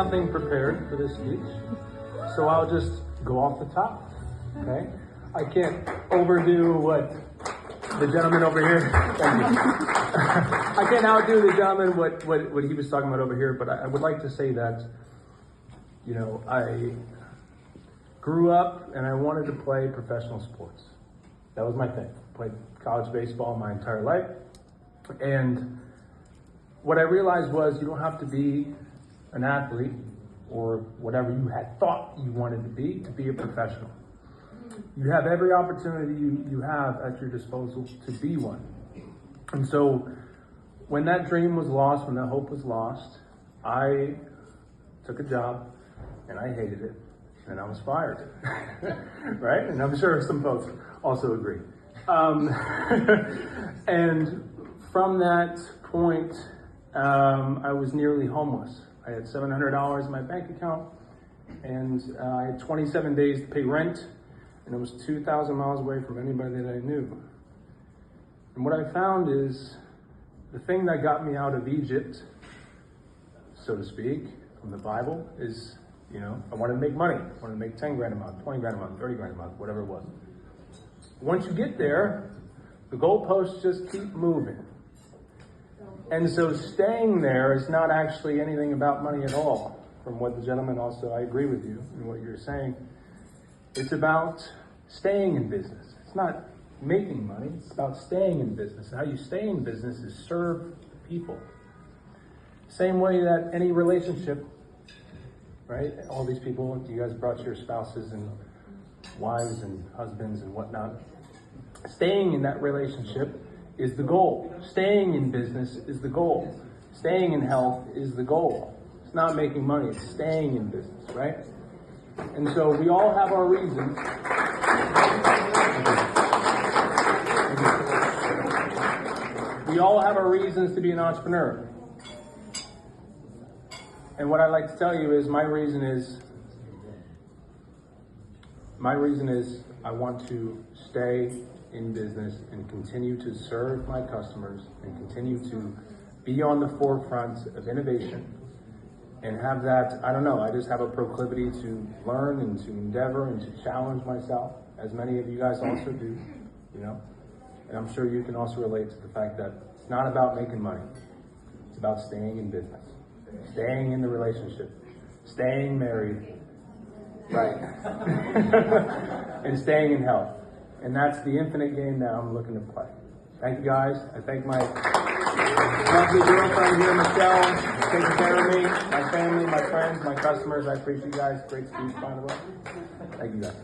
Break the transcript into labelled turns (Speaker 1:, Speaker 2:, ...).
Speaker 1: nothing prepared for this speech, so I'll just go off the top, okay? I can't overdo what the gentleman over here, thank you. I can't outdo the gentleman what he was talking about over here, but I would like to say that, you know, I grew up and I wanted to play professional sports. That was my thing. Played college baseball my entire life. And what I realized was you don't have to be an athlete or whatever you had thought you wanted to be a professional. You have every opportunity you have at your disposal to be one. And so when that dream was lost, when that hope was lost, I took a job and I hated it and I was fired, right? And I'm sure some folks also agree. And from that point, I was nearly homeless. I had $700 in my bank account and I had 27 days to pay rent. And it was 2,000 miles away from anybody that I knew. And what I found is the thing that got me out of Egypt, so to speak, from the Bible is, you know, I wanted to make money. I wanted to make 10 grand a month, 20 grand a month, 30 grand a month, whatever it was. Once you get there, the goalposts just keep moving. And so staying there is not actually anything about money at all. From what the gentleman also, I agree with you in what you're saying. It's about staying in business. It's not making money, it's about staying in business. How you stay in business is serve people. Same way that any relationship, right? All these people, you guys brought your spouses and wives and husbands and whatnot. Staying in that relationship is the goal. Staying in business is the goal. Staying in health is the goal. It's not making money, it's staying in business, right? And so we all have our reasons. We all have our reasons to be an entrepreneur. And what I'd like to tell you is my reason is I want to stay in business and continue to serve my customers and continue to be on the forefront of innovation. And have that, I don't know, I just have a proclivity to learn and to endeavor and to challenge myself, as many of you guys also do, you know. And I'm sure you can also relate to the fact that it's not about making money. It's about staying in business, staying in the relationship, staying married, right, and staying in health. And that's the infinite game that I'm looking to play. Thank you guys. I thank my lovely girlfriend here, Michelle, taking care of me, my family, my friends, my customers. I appreciate you guys. Great speech, by the way. Thank you guys.